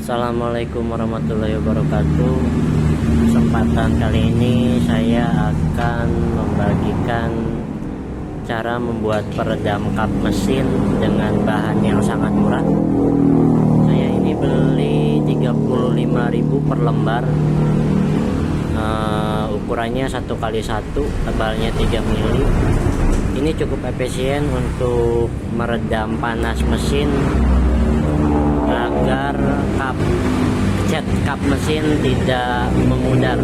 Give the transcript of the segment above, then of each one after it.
Assalamualaikum warahmatullahi wabarakatuh. Kesempatan kali ini saya akan membagikan cara membuat peredam kap mesin dengan bahan yang sangat murah. Saya ini beli 35.000 per lembar. Ukurannya 1x1, tebalnya 3 mili. Ini cukup efisien untuk meredam panas mesin agar cat kap mesin tidak memudar.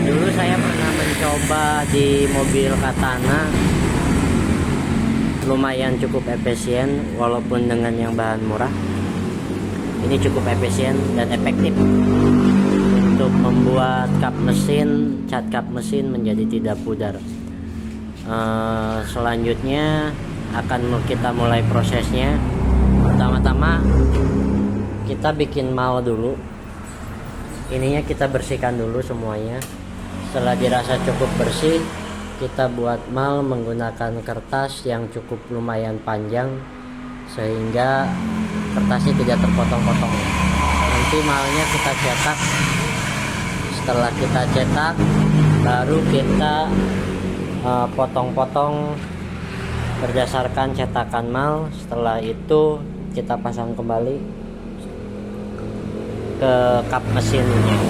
Dulu saya pernah mencoba di mobil Katana, lumayan cukup efisien walaupun dengan yang bahan murah. Ini cukup efisien dan efektif untuk membuat cat kap mesin menjadi tidak pudar. Selanjutnya akan kita mulai prosesnya. Pertama-tama kita bikin mal dulu. Ininya kita bersihkan dulu semuanya. Setelah dirasa cukup bersih, kita buat mal menggunakan kertas yang cukup lumayan panjang sehingga kertasnya tidak terpotong-potong. Nanti malnya kita cetak. Setelah kita cetak, baru kita potong-potong berdasarkan cetakan mal. Setelah itu kita pasang kembali ke kap mesinnya.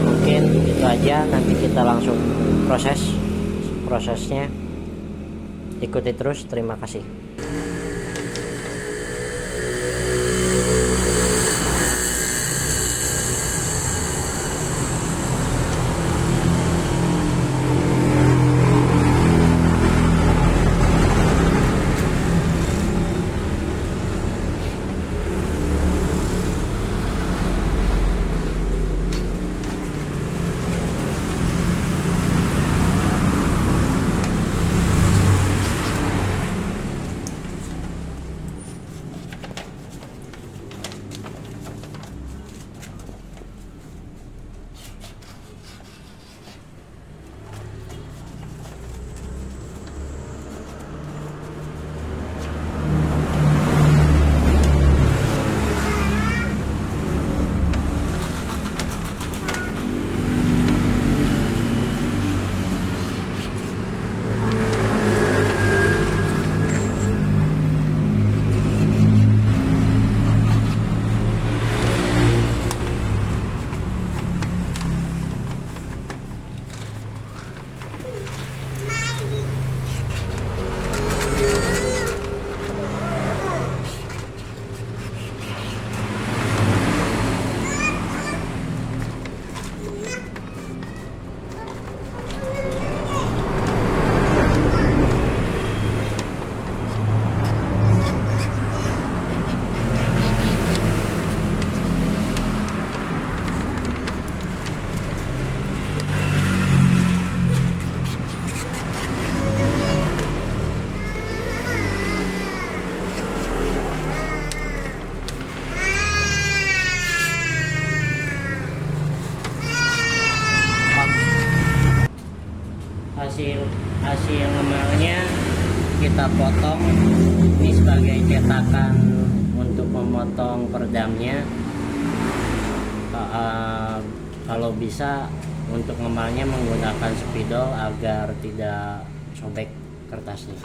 Mungkin itu aja, nanti kita langsung prosesnya. Ikuti terus, terima kasih. Hasil ngemalnya kita potong. Ini sebagai cetakan untuk memotong peredamnya. Kalau bisa untuk ngemalnya menggunakan spidol agar tidak sobek kertasnya.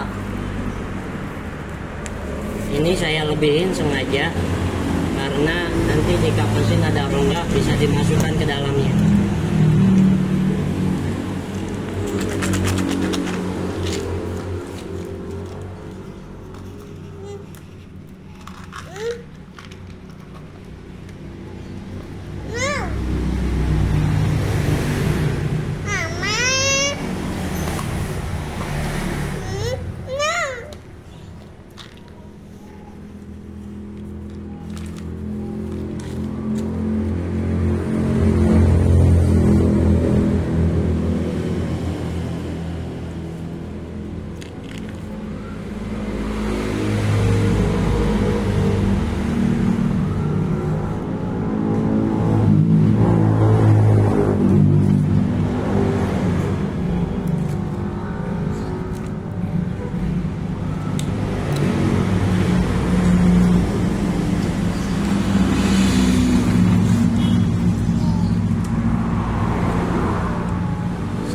cetak. Ini saya lebihin sengaja karena nanti di mesin ada rongga, bisa dimasukkan ke dalamnya.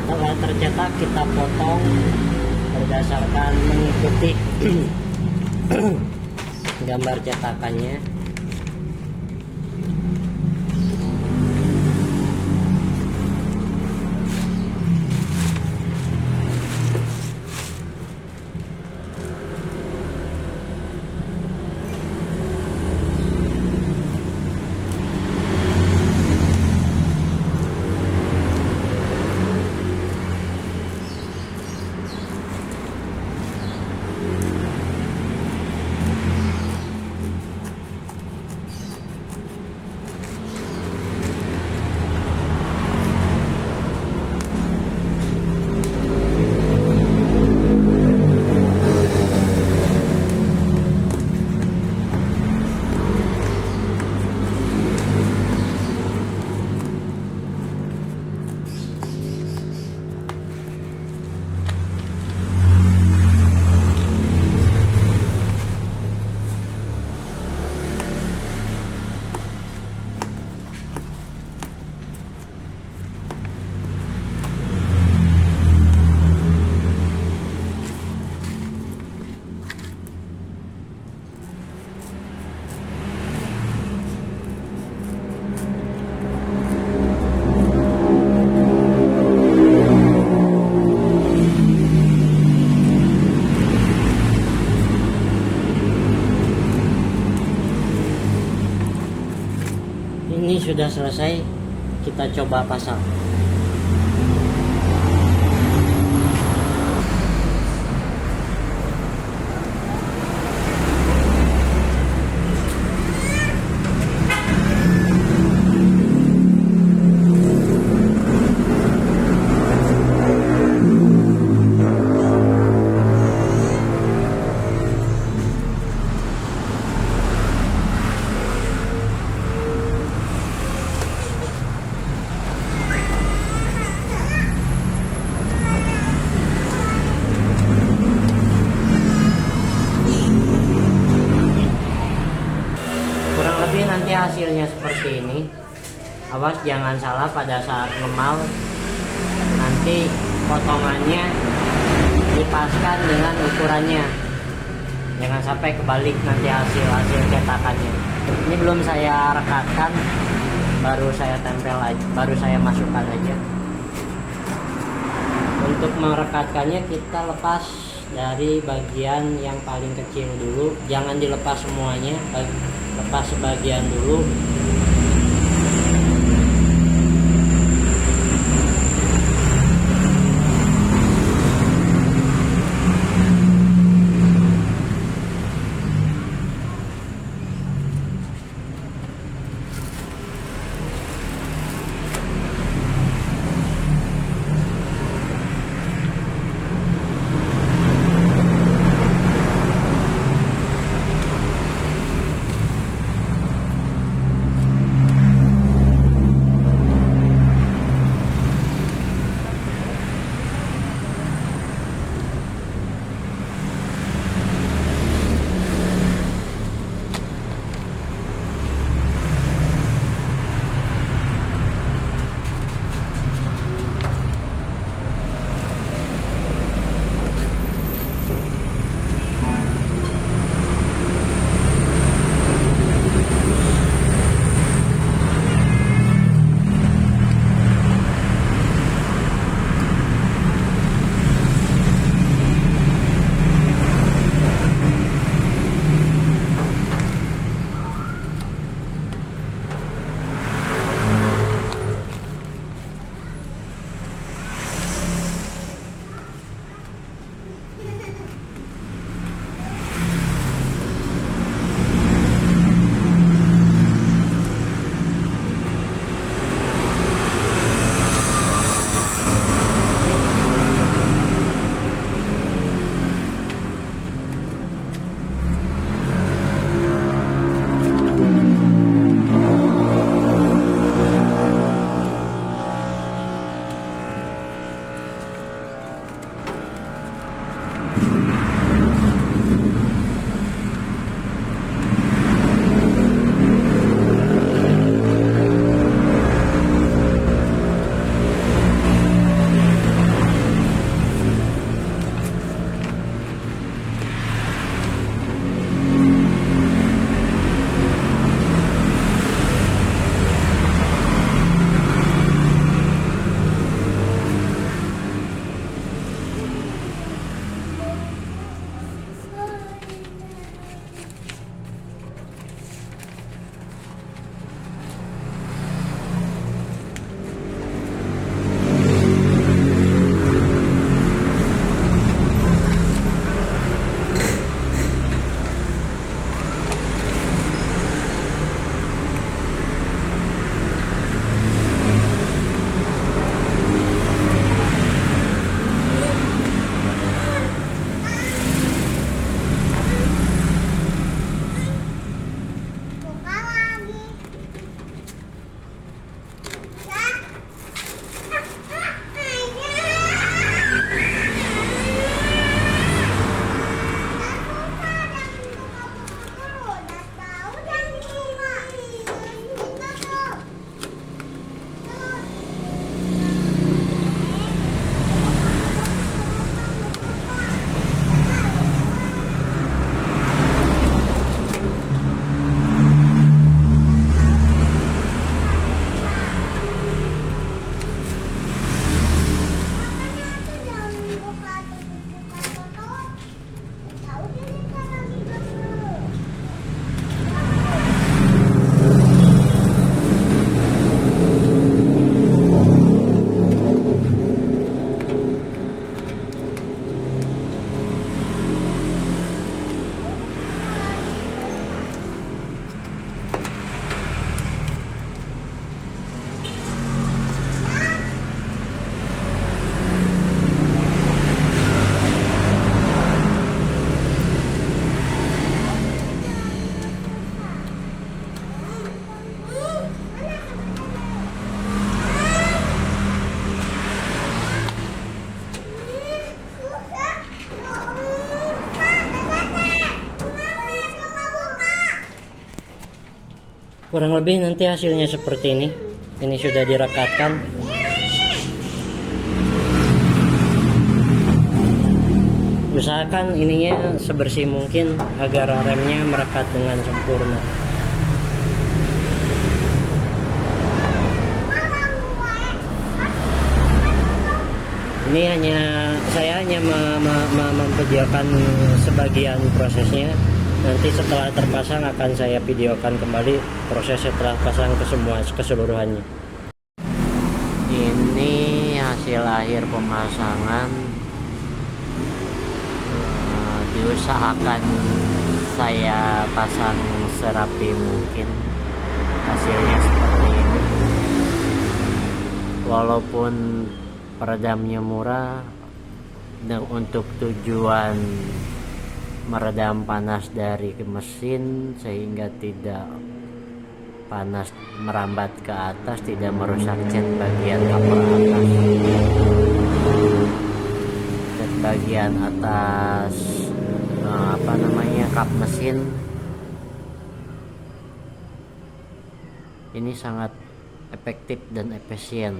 Setelah tercetak kita potong berdasarkan mengikuti gambar cetakannya. Ini sudah selesai, kita coba pasang. Nanti hasilnya seperti ini. Awas jangan salah pada saat ngemal, nanti potongannya dipaskan dengan ukurannya, jangan sampai kebalik nanti hasil cetakannya. Ini belum saya rekatkan, baru saya tempel aja, baru saya masukkan aja. Untuk merekatkannya kita lepas dari bagian yang paling kecil dulu, jangan dilepas semuanya, lepas sebagian dulu. Kurang lebih nanti hasilnya seperti ini. Ini sudah direkatkan. Usahakan ininya sebersih mungkin agar remnya merekat dengan sempurna. Ini saya hanya memvideokan sebagian prosesnya. Nanti setelah terpasang akan saya videokan kembali proses setelah pasang keseluruhannya. Ini hasil akhir pemasangan. Diusahakan saya pasang serapi mungkin. Hasilnya seperti ini. Walaupun peredamnya murah, dan untuk tujuan meredam panas dari mesin sehingga tidak panas merambat ke atas, tidak merusak cat bagian cover atas, cat bagian atas kap mesin. Ini sangat efektif dan efisien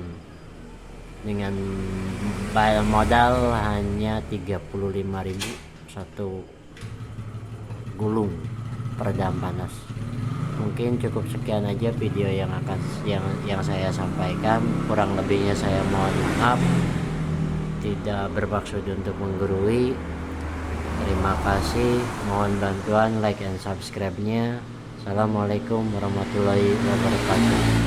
dengan modal hanya 35.000 satu gulung peredam panas. Mungkin cukup sekian aja video yang saya sampaikan. Kurang lebihnya saya mohon maaf, tidak bermaksud untuk menggurui. Terima kasih, mohon bantuan like and subscribe-nya. Assalamualaikum warahmatullahi wabarakatuh.